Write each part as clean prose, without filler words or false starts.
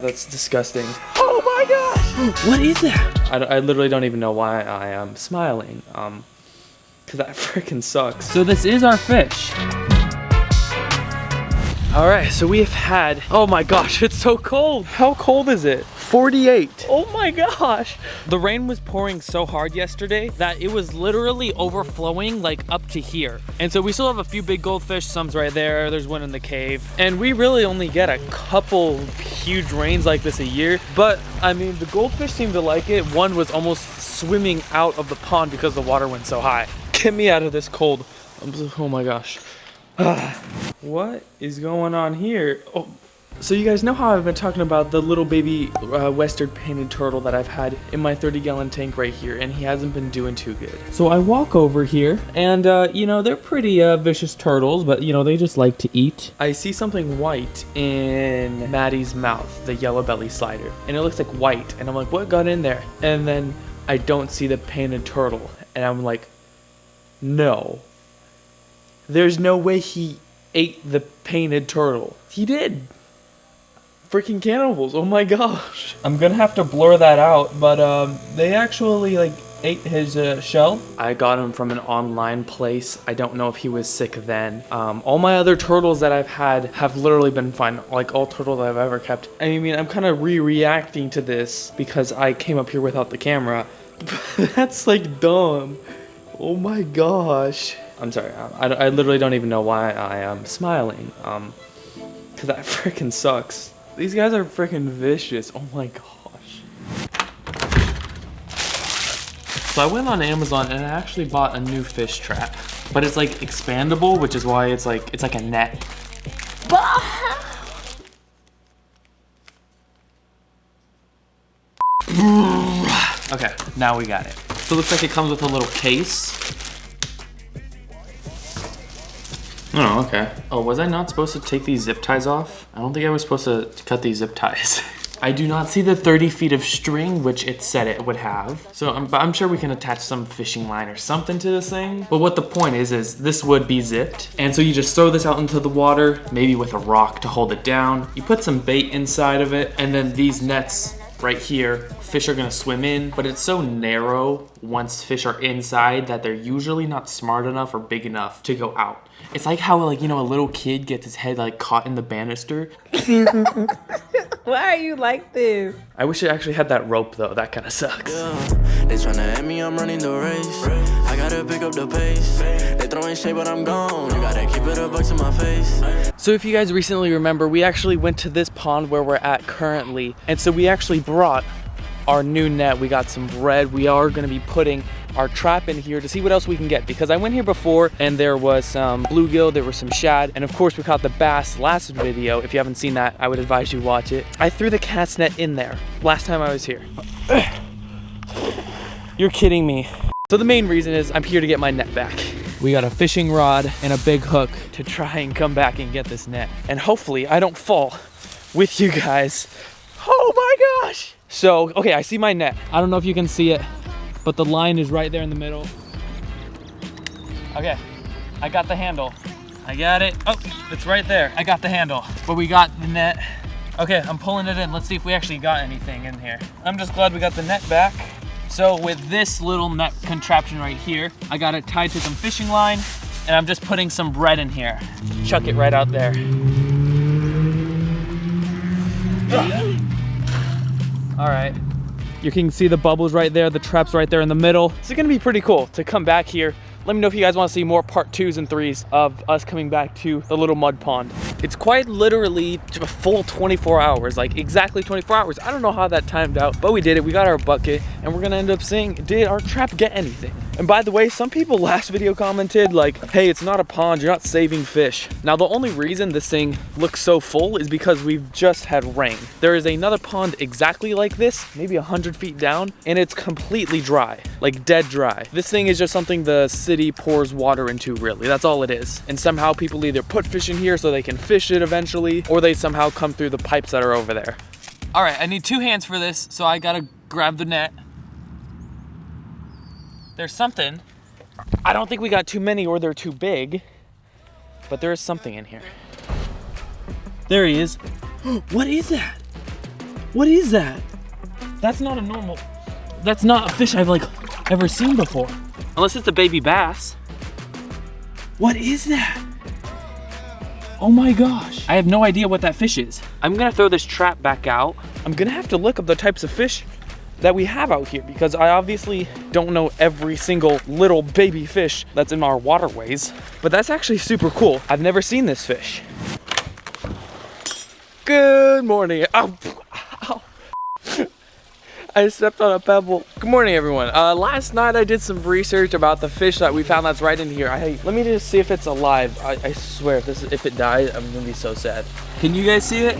That's disgusting. Oh my gosh! What is that? I literally don't even know why I am smiling. Cause that freaking sucks. So this is our fish. All right, so we have had, oh my gosh, it's so cold. How cold is it? 48. Oh my gosh. The rain was pouring so hard yesterday that it was literally overflowing like up to here. And so we still have a few big goldfish. Some's right there. There's one in the cave. And we really only get a couple huge rains like this a year. But I mean, the goldfish seem to like it. One was almost swimming out of the pond because the water went so high. Get me out of this cold. Oh my gosh. What is going on here? Oh, so you guys know how I've been talking about the little baby Western painted turtle that I've had in my 30-gallon tank right here, and he hasn't been doing too good. So I walk over here, and you know, they're pretty vicious turtles, but you know, they just like to eat. I see something white in Maddie's mouth, the yellow belly slider, and it looks like white, and I'm like, what got in there? And then I don't see the painted turtle, and I'm like, no. There's no way he ate the painted turtle. He did. Freaking cannibals, oh my gosh. I'm gonna have to blur that out, but they actually like ate his shell. I got him from an online place. I don't know if he was sick then. All my other turtles that I've had have literally been fine, like all turtles I've ever kept. I mean, I'm kind of reacting to this because I came up here without the camera. That's like dumb. Oh my gosh. I'm sorry, I literally don't even know why I am smiling, cause that freaking sucks. These guys are freaking vicious, oh my gosh. So I went on Amazon and I actually bought a new fish trap, but it's like expandable, which is why it's like a net. Okay, now we got it. So it looks like it comes with a little case. Oh, okay. Oh, was I not supposed to take these zip ties off? I don't think I was supposed to cut these zip ties. I do not see the 30 feet of string, which it said it would have. So I'm sure we can attach some fishing line or something to this thing. But what the point is this would be zipped. And so you just throw this out into the water, maybe with a rock to hold it down. You put some bait inside of it, and then these nets right here, fish are gonna swim in, but it's so narrow once fish are inside that they're usually not smart enough or big enough to go out. It's like how, like, you know, a little kid gets his head like caught in the banister. Why are you like this? I wish it actually had that rope though, that kind of sucks. Yeah, they tryna at me, I'm running the race. I gotta pick up the pace. They throwing shade, but I'm gone. You gotta keep it a buck to my face. So if you guys recently remember, we actually went to this pond where we're at currently. And so we actually brought our new net. We got some bread. We are gonna be putting our trap in here to see what else we can get, because I went here before and there was some bluegill, there was some shad, and of course we caught the bass last video. If you haven't seen that, I would advise you watch it. I threw the cast net in there last time I was here. You're kidding me. So the main reason is I'm here to get my net back. We got a fishing rod and a big hook to try and come back and get this net. And hopefully I don't fall with you guys. Oh my gosh. So, okay, I see my net. I don't know if you can see it, but the line is right there in the middle. Okay, I got the handle. I got it. Oh, it's right there. I got the handle, but we got the net. Okay, I'm pulling it in. Let's see if we actually got anything in here. I'm just glad we got the net back. So with this little net contraption right here, I got it tied to some fishing line, and I'm just putting some bread in here. Chuck it right out there. All right. You can see the bubbles right there, the trap's right there in the middle. It's gonna be pretty cool to come back here. Let me know if you guys wanna see more part 2s and 3s of us coming back to the little mud pond. It's quite literally a full 24 hours, like exactly 24 hours. I don't know how that timed out, but we did it. We got our bucket, and we're gonna end up seeing, did our trap get anything? And by the way, some people last video commented like, hey, it's not a pond, you're not saving fish. Now, the only reason this thing looks so full is because we've just had rain. There is another pond exactly like this, maybe 100 feet down, and it's completely dry, like dead dry. This thing is just something the city pours water into, really. That's all it is. And somehow people either put fish in here so they can fish it eventually, or they somehow come through the pipes that are over there. All right, I need 2 hands for this, so I gotta grab the net. There's something. I don't think we got too many or they're too big, but there is something in here. There he is. What is that? What is that? That's not a fish I've like ever seen before. Unless it's a baby bass. What is that? Oh my gosh. I have no idea what that fish is. I'm gonna throw this trap back out. I'm gonna have to look up the types of fish that we have out here because I obviously don't know every single little baby fish that's in our waterways. But that's actually super cool. I've never seen this fish. Good morning. Ow. Ow. I stepped on a pebble. Good morning, everyone. Last night I did some research about the fish that we found that's right in here. Let me just see if it's alive. I swear, if it dies, I'm gonna be so sad. Can you guys see it?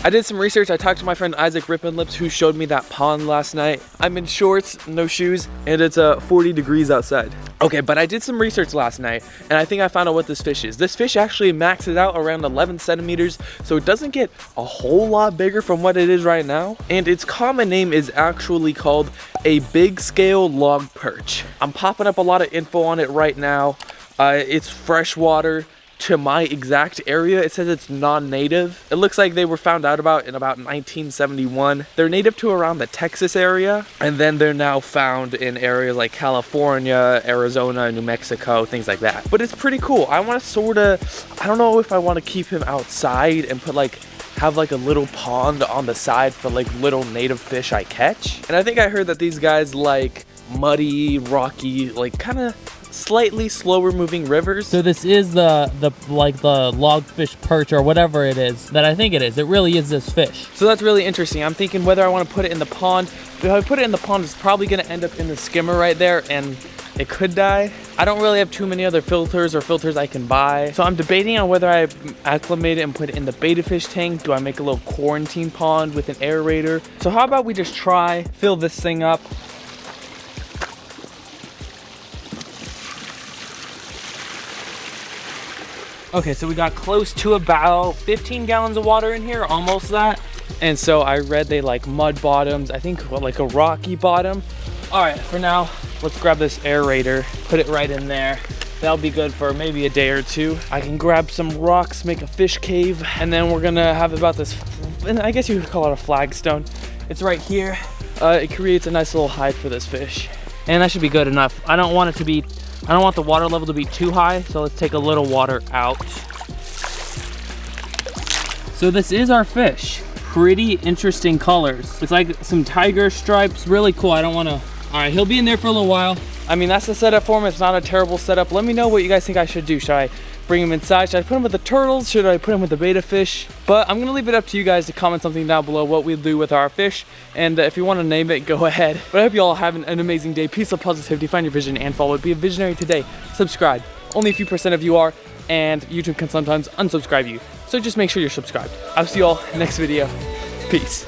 I did some research. I talked to my friend Isaac Rippenlips, who showed me that pond last night. I'm in shorts, no shoes, and it's 40 degrees outside. Okay, but I did some research last night, and I think I found out what this fish is. This fish actually maxes out around 11 centimeters, so it doesn't get a whole lot bigger from what it is right now. And its common name is actually called a big scale log perch. I'm popping up a lot of info on it right now. It's freshwater. To my exact area, it says it's non-native. It looks like they were found out about in about 1971. They're native to around the Texas area, and then they're now found in areas like California, Arizona, New Mexico, things like that. But it's pretty cool. I want to I don't know if I want to keep him outside and have like a little pond on the side for like little native fish I catch. And I think I heard that these guys like muddy, rocky, like kind of slightly slower moving rivers. So this is the logfish perch or whatever it is that I think it is. It really is this fish. So that's really interesting. I'm thinking whether I want to put it in the pond. If I put it in the pond, it's probably going to end up in the skimmer right there and it could die. I don't really have too many other filters I can buy. So I'm debating on whether I acclimate it and put it in the betta fish tank. Do I make a little quarantine pond with an aerator? So how about we just fill this thing up. Okay, so we got close to about 15 gallons of water in here, almost that. And so I read they like mud bottoms, I think like a rocky bottom. All right, for now, let's grab this aerator, put it right in there. That'll be good for maybe a day or two. I can grab some rocks, make a fish cave, and then we're gonna have about this, and I guess you could call it a flagstone. It's right here. It creates a nice little hide for this fish. And that should be good enough. I don't want the water level to be too high, so let's take a little water out. So this is our fish. Pretty interesting colors. It's like some tiger stripes, really cool. All right, he'll be in there for a little while. I mean, that's the setup for him. It's not a terrible setup. Let me know what you guys think I should do. Should I bring him inside? Should I put him with the turtles? Should I put him with the betta fish? But I'm gonna leave it up to you guys to comment something down below what we'll do with our fish. And if you wanna name it, go ahead. But I hope you all have an amazing day. Peace, love, positivity, find your vision and follow it. Be a visionary today. Subscribe. Only a few % of you are, and YouTube can sometimes unsubscribe you. So just make sure you're subscribed. I'll see you all next video. Peace.